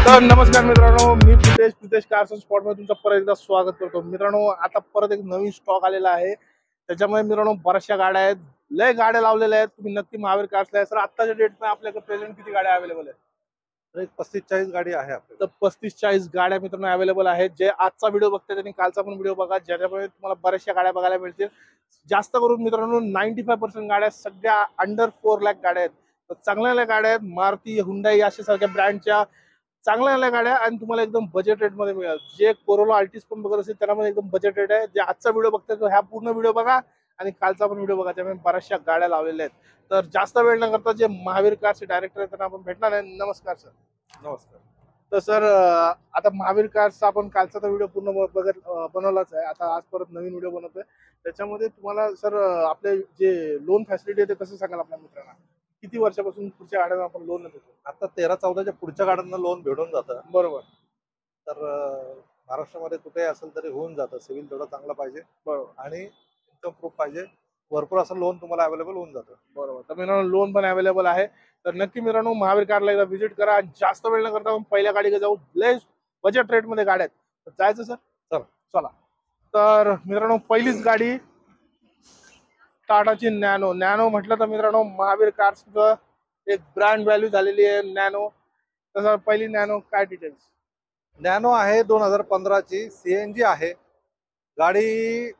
तर नमस्कार मित्रांनो, मी प्रितेश कार्स स्पॉट मध्ये तुमचं परत एकदा स्वागत करतो। मित्रांनो, आता परत एक नवीन स्टॉक आलेला आहे। त्याच्यामुळे मित्रांनो बऱ्याचशा गाड्या आहेत, लय गाड्या लावलेल्या आहेत। तुम्ही नक्की महावीर कार्सला सर आत्ताच्या डेटमध्ये आपल्याकडे प्रेझेंट किती गाड्या अवेलेबल आहेत? तर एक 35-40 गाडी आहे आपल्याकडे। तर 35-40 गाड्या मित्रांनो अवेलेबल आहेत। जे आजचा व्हिडिओ बघताय त्यांनी कालचा पण व्हिडिओ बघा, ज्याच्यामुळे तुम्हाला बऱ्याचशा गाड्या बघायला मिळतील। जास्त करून मित्रांनो 95% गाड्या सगळ्या अंडर 4 लाख गाड्या आहेत। तर चांगल्या गाड्या आहेत, मारुती, हुंडाई अशा सारख्या ब्रँडच्या चांगल्या गाड्या आणि तुम्हाला एकदम बजेट रेट मध्ये मिळेल। जे कोरोला आर्टिस्ट पण बघत असेल त्यांना एकदम बजेट रेट आहे। जे आजचा व्हिडिओ बघताय तो ह्या पूर्ण व्हिडिओ बघा आणि कालचा पण व्हिडिओ बघा, त्यामुळे बऱ्याचशा गाड्या लावलेल्या आहेत। तर जास्त वेळ न करता जे महावीर कारचे डायरेक्टर आहेत त्यांना आपण भेटणार आहे। नमस्कार सर। नमस्कार। तर सर आता महावीर कार्सचा आपण कालचा व्हिडिओ पूर्ण बनवलाच आहे। आता आज परत नवीन व्हिडिओ बनवतोय। त्याच्यामध्ये तुम्हाला सर आपले जे लोन फॅसिलिटी आहे ते कसं सांगाल आपल्या मित्रांना? किती वर्षापासून पुढच्या गाड्यांना आपण लोन देतो? आता 13-14च्या पुढच्या गाड्यांना लोन भेटून जातं। बरोबर। तर महाराष्ट्रामध्ये कुठेही असेल तरी होऊन जातं। सिव्हिल थोडं चांगलं पाहिजे, बरोबर, आणि इन्कम प्रूफ पाहिजे। भरपूर असं लोन तुम्हाला अवेलेबल होऊन जातं। बरोबर। तर मित्रांनो लोन पण अवेलेबल आहे। तर नक्की मित्रांनो महावीर कारला एकदा व्हिजिट करा आणि जास्त वेळ न करता आपण पहिल्या गाडीकडे जाऊ। लय बजेट रेट मध्ये गाड्या आहेत, तर जायचं सर? चला चला। तर मित्रांनो पहिलीच गाडी टाटाची नॅनो। नॅनो म्हटलं तर मित्रांनो महावीर कार्सचं एक ब्रँड व्हॅल्यू झालेली आहे नॅनो। तसं पहिली नॅनो काय डिटेल्स? नॅनो आहे 2015ची, सीएनजी आहे गाडी।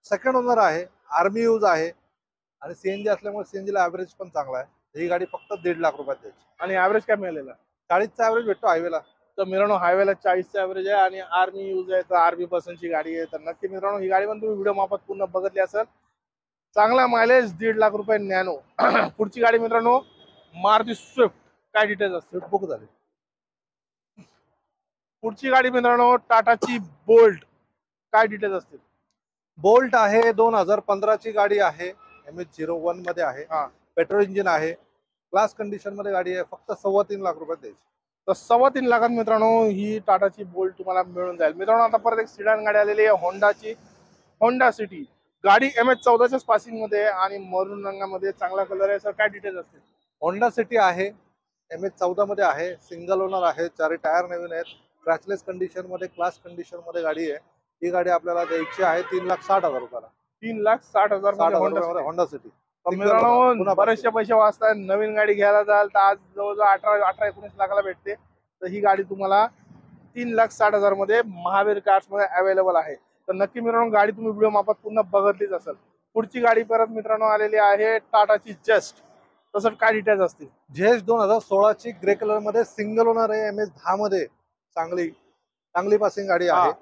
सेकंड ओनर आहे, आर्मी यूज आहे, आणि सीएनजी असल्यामुळे सीएनजीला ॲव्हरेज पण चांगला आहे। ही गाडी फक्त 1.5 लाख रुपयात द्यायची आणि ॲव्हरेज काय मिळालेला? 40चा ॲव्हरेज भेटतो हायवेला। तर मित्रांनो हायवेला 40चा ॲव्हरेज आहे आणि आर्मी यूज आहे, तर आर्मी पर्सनची गाडी आहे। तर नक्की मित्रांनो ही गाडी पण तुम्ही व्हिडिओ मार्फत पूर्ण बघितली असेल। चांगला मायलेज, 1.5 लाख रुपये नॅनो। पुढची गाडी मित्रांनो मारुती स्विफ्ट। काय डिटेल्स असतील? स्विफ्ट बुक झाली। पुढची गाडी मित्रांनो टाटाची बोल्ट। काय डिटेल्स असतील? बोल्ट आहे 2015ची गाडी आहे, MH01 मध्ये आहे, हा। पेट्रोल इंजिन आहे, क्लास कंडिशन मध्ये गाडी आहे। फक्त 3.25 लाख रुपयात द्यायची। तर 3.25 लाखात मित्रांनो ही टाटाची बोल्ट तुम्हाला मिळून जाईल। मित्रांनो आता परत एक सिडान गाडी आलेली आहे, होंडाची होंडा सिटी। गाडी MH14च्या पासिंग मध्ये आणि मरून रंगामध्ये, चांगला कलर आहे। सर काय डिटेल्स असतील? होंडा सिटी आहे, MH14 मध्ये आहे, सिंगल ओनर आहे, 4 टायर नवीन आहेत, क्रॅचलेस कंडिशन मध्ये, क्लास कंडिशन मध्ये गाडी आहे। ही गाडी आपल्याला द्यायची आहे 3,60,000 रुपयाला। 3,60,000 मध्ये होंडा सिटी। मित्रांनो बरेचसे पैसे वाचतात। नवीन गाडी घ्यायला जाल तर आज जवळजवळ 18-19 लाखाला भेटते। तर ही गाडी तुम्हाला 3,60,000 मध्ये महावीर कार्स मध्ये अवेलेबल आहे। तर नक्की मित्रांनो गाडी तुम्ही व्हिडिओ मार्फत पूर्ण बघितलीच असेल। पुढची गाडी परत मित्रांनो आलेली आहे टाटाची जस्ट। तसं काय डिटेल्स असतील? जेस्ट 2016ची ग्रे कलर मध्ये, सिंगल ओनर आहे, MH10 मध्ये, चांगली पासिंग गाडी आहे।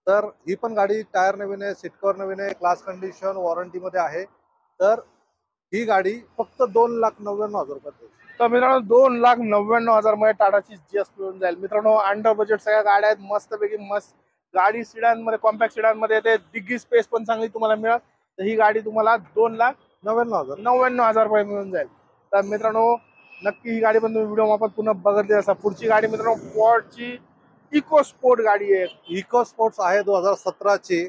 तर ही पण गाडी टायर नवीन आहे, सीट कव्हर नवीन आहे, क्लास कंडिशन, वॉरंटी मध्ये आहे। तर ही गाडी फक्त 2,99,000 रुपयात। तर मित्रांनो 2,99,000 मध्ये टाटाची जस्ट मिळून जाईल। मित्रांनो अंडर बजेट सगळ्या गाड्या आहेत, मस्तपैकी मस्त गाडी। सिडान मध्ये, कॉम्पॅक्ट सिडान मध्ये येते, डिग्गी स्पेस पण चांगली तुम्हाला मिळेल। तर ही गाडी तुम्हाला 2,99,000 रुपये मिळून जाईल। तर मित्रांनो नक्की ही गाडी पण तुम्ही व्हिडिओ मार्फत पूर्ण बघितली असा। पुढची गाडी मित्रांनो फॉर्डची इको स्पोर्ट गाडी आहे। इको स्पोर्ट्स आहे 2017ची,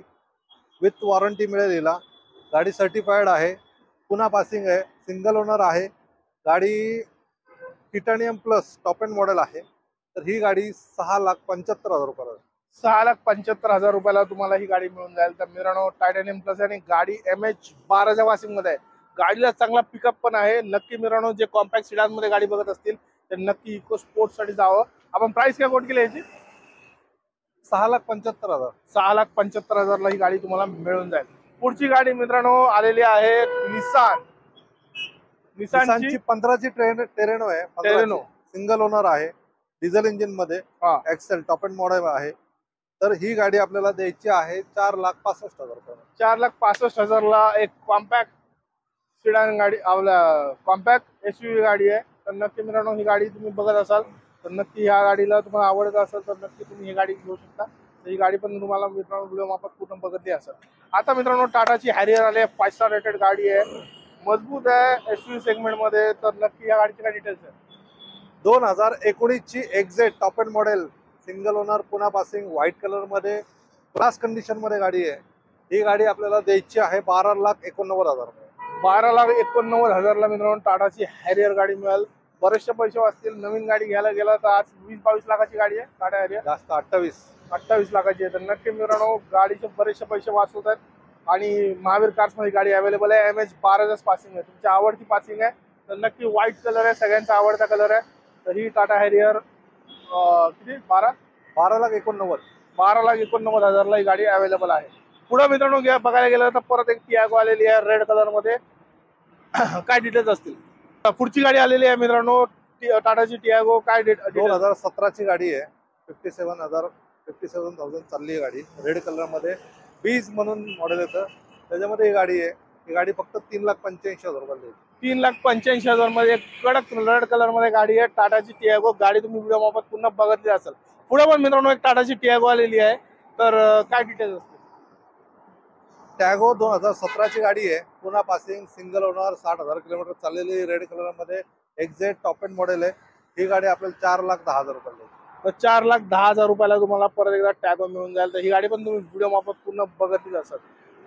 विथ वॉरंटी मिळेल हिला। गाडी सर्टिफाईड आहे, पुन्हा पासिंग आहे, सिंगल ओनर आहे गाडी, titanium plus top end model आहे। तर ही गाडी 6,75,000 रुपयाला। 6,75,000 रुपयाला तुम्हाला ही गाडी मिळून जाईल। तर मित्रांनो टायटॅनियम प्लस आणि गाडी MH12च्या वासिंग मध्ये आहे। गाडीला चांगला पिकअप पण आहे। नक्की मित्रांनो जे कॉम्पॅक्ट सिडान मध्ये गाडी बघत असतील तर नक्की इको स्पोर्ट साठी जावं। आपण प्राइस काय कोट केली याची? 6,75,000। 6,75,000 ला ही गाडी तुम्हाला मिळून जाईल। पुढची गाडी मित्रांनो आलेली आहे निसानची 15ची टेरेनो आहे, सिंगल ओनर आहे, डिझेल इंजिन मध्ये, एक्सेल टॉप एंड मॉडेल आहे। तर ही गाडी आपल्याला द्यायची आहे 4,65,000 रुपयाला। 4,65,000 ला एक कॉम्पॅक्ट सिडान गाडी, आपल्या कॉम्पॅक्ट SUV गाडी आहे। तर नक्की मित्रांनो ही गाडी तुम्ही बघत असाल तर नक्की ह्या गाडीला तुम्हाला आवडत असेल तर नक्की तुम्ही ही गाडी घेऊ शकता। तर ही गाडी पण तुम्हाला मित्रांनो व्हिडिओ मार्फत पूर्ण बघितली असेल। आता मित्रांनो टाटाची हॅरियर आली आहे, 5 स्टार रेटेड गाडी आहे, मजबूत आहे SUV सेगमेंट मध्ये। तर नक्की या गाडीची काय डिटेल्स आहे? 2019ची exact top end model, single owner, पुन्हा पासिंग, व्हाईट कलर मध्ये, क्लास कंडिशन मध्ये गाडी आहे। ही गाडी आपल्याला द्यायची आहे 12,89,000 रुपये। 12,89,000 ला मित्रांनो टाटाची हॅरियर गाडी मिळेल। बरेचसे पैसे वाचतील. नवीन गाडी घ्यायला गेला तर आज 20-22 लाखाची गाडी आहे टाटा हॅरियर, जास्त 28 लाखाची आहे. तर नक्की मित्रांनो गाडीचे बरेचसे पैसे वाचवत आहेत आणि महावीर कार्स मध्ये गाडी अवेलेबल आहे. MH12 पासिंग आहे, तुमची आवडती पासिंग आहे. तर नक्की व्हाईट कलर आहे, सगळ्यांचा आवडता कलर आहे. तर ही टाटा हॅरियर किती 12,89,000 ही गाडी अवेलेबल आहे. पुढे मित्रांनो बघायला गेलं तर परत एक टियागो आलेली आहे रेड कलर मध्ये. काय डिटेल्स असतील? पुढची गाडी आलेली आहे मित्रांनो टाटाची टियागो. काय 2017ची गाडी आहे. 57,000 चालली आहे गाडी. रेड कलर मध्ये बीज म्हणून मॉडेल येतं, त्याच्यामध्ये ही गाडी आहे. ही गाडी फक्त 3,85,000 रुपये. 3,85,000 मध्ये कडक रेड कलर मध्ये गाडी आहे टाटाची टियागो. गाडी तुम्ही व्हिडिओ मार्फत पुन्हा बघितली असेल. पुढे पण मित्रांनो एक टाटाची टियागो आलेली आहे. तर काय डिटेल्स असतील? टॅगो 2017ची गाडी आहे, पुन्हा पासिंग, सिंगल ओनर, 60,000 किलोमीटर चाललेली, रेड कलर मध्ये एक्झॅक्ट टॉप एंड मॉडेल आहे. ही गाडी आपल्याला 4,10,000 रुपये. तर 4,10,000 रुपयाला तुम्हाला परत एकदा टॅगो मिळून जाईल. तर ही गाडी पण तुम्ही व्हिडिओ मार्फत पूर्ण बघितलीच असेल.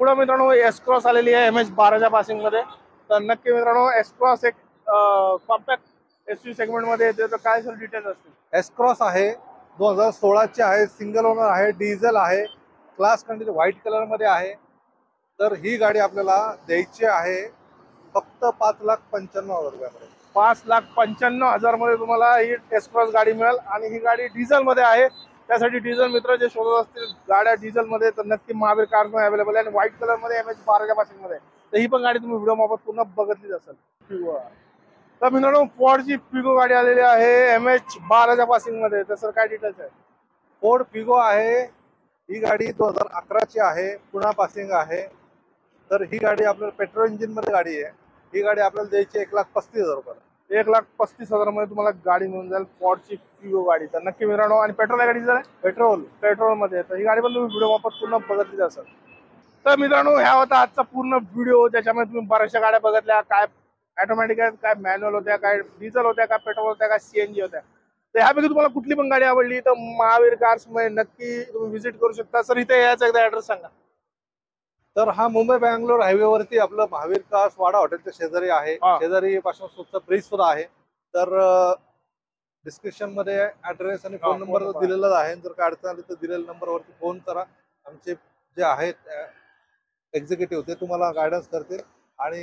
पुढे मित्रांनो एस क्रॉस आलेली आहे MH12च्या पासिंग मध्ये. तर नक्की मित्रांनो एस क्रॉस एक कॉम्पॅक्ट SUV सेगमेंट मध्ये येते. तर काय सर डिटेल्स असतील? एस क्रॉस आहे, 2016ची आहे, सिंगल ओनर आहे, डिझेल आहे, क्लास कंडिशन व्हाईट कलर मध्ये आहे. तर ही गाडी आपल्याला द्यायची आहे फक्त 5,95,000 रुपयामध्ये. 5,95,000 मध्ये तुम्हाला ही एस क्रॉस गाडी मिळेल आणि ही गाडी डिझेल मध्ये आहे. त्यासाठी डिझेल मित्र जे शोधत असतील गाड्या डिझेल मध्ये तर नक्की महावीर कार्स मध्ये अवेलेबल आहे आणि व्हाईट कलर मध्ये MH12च्या पासिंग मध्ये. तर ही पण गाडी तुम्ही व्हिडिओ मार्फत पूर्ण बघितलीच असेल. तर मित्रांनो फोर्डची फिगो गाडी आलेली आहे MH12च्या पासिंग मध्ये. तर सर काय डिटेल्स आहे? फोर्ड फिगो आहे, ही गाडी 2011ची आहे, पुन्हा पासिंग आहे. तर ही गाडी आपल्याला पेट्रोल इंजिन मध्ये गाडी आहे. ही गाडी आपल्याला द्यायची 1,35,000 रुपये. 1,35,000 मध्ये तुम्हाला गाडी मिळून जाईल फोर्डची फिगो गाडी. तर नक्की मित्रांनो आणि पेट्रोल गाडी जर पेट्रोल मध्ये. तर ही गाडी पण तुम्ही व्हिडिओ वापरत पूर्ण बघितलीच असेल. तर मित्रांनो ह्या होता आजचा पूर्ण व्हिडिओ, ज्याच्यामध्ये तुम्ही बऱ्याचशा गाड्या बघितल्या. काय ऑटोमॅटिक आहेत, काय मॅन्युअल होत्या, काय डिझेल होत्या, काय पेट्रोल होत्या, काय CNG होत्या. तर ह्यापैकी तुम्हाला कुठली पण गाडी आवडली तर महावीर कार्स मध्ये नक्की तुम्ही व्हिजिट करू शकता. सर इथे यायचा एकदा ऍड्रेस सांगा. तर हा मुंबई बँगलोर हायवे वरती आपलं महावीर कार्स वाडा हॉटेलच्या शेजारी आहे. शेजारी पासून स्वतः ब्रिज सुद्धा आहे. तर डिस्क्रिप्शन मध्ये ऍड्रेस आणि फोन नंबर दिलेला आहे. जर काय अडचण आली तर दिलेल्या नंबरवरती फोन करा. आमचे जे आहेत एक्झिक्युटिव्ह ते तुम्हाला गायडन्स करतील आणि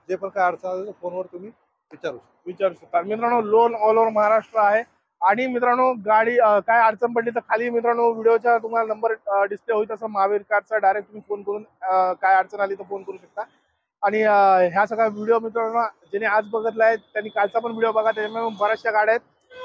जे पण काय अडचण आली तर फोनवर तुम्ही विचारू शकता. मित्रांनो लोन ऑल ओव्हर महाराष्ट्र आहे. आणि मित्रांनो गाडी काय अडचण पडली तर खाली मित्रांनो व्हिडिओचा तुम्हाला नंबर डिस्प्ले होईल तसं महावीर कार्सचा डायरेक्ट तुम्ही फोन करून काय अडचण आली तर फोन करू शकता. आणि ह्या सगळ्या व्हिडिओ मित्रांनो ज्यांनी आज बघितला आहे त्यांनी कालचा पण व्हिडिओ बघा, त्याच्यामुळे बऱ्याचशा गाड्या आहेत.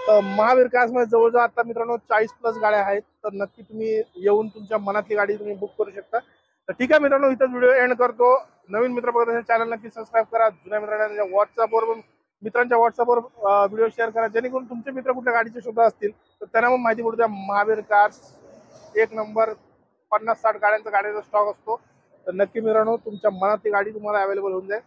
तर महावीर कार्स मध्ये जवळजवळ आता मित्रांनो 40+ गाड्या आहेत. तर नक्की तुम्ही येऊन तुमच्या मनातली गाडी तुम्ही बुक करू शकता. तर ठीक आहे मित्रांनो इथं व्हिडिओ एंड करतो. नवीन मित्र बघत असेल चॅनल नक्की सबस्क्राईब करा. जुन्या मित्रांना मित्रांच्या व्हॉट्सअपवर व्हिडिओ शेअर करा, जेणेकरून तुमचे मित्र कुठल्या गाडीचे शोधा असतील तर त्यांना पण माहिती पडू द्या. महावीर कार्स एक नंबर 50-60 गाड्यांचा स्टॉक असतो. तर नक्की मित्रांनो तुमच्या मनातली गाडी तुम्हाला अवेलेबल होऊन जाईल.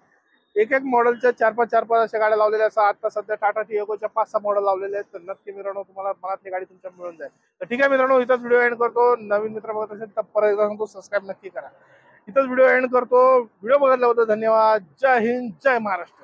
एक मॉडेलच्या 4-5 अशा गाड्या लावलेल्या असतात. आता सध्या टाटा टियागोच्या 5-6 मॉडेल लावलेले आहेत. तर नक्की मित्रांनो तुम्हाला मनातली गाडी तुमच्या मिळून जाईल. तर ठीक आहे मित्रांनो इथंच व्हिडिओ एंड करतो. नवीन मित्र बघत असेल तर परत एकदा सांगतो सबस्क्राईब नक्की करा. इथंच व्हिडिओ एंड करतो. व्हिडिओ बघितल्याबद्दल धन्यवाद. जय हिंद, जय महाराष्ट्र.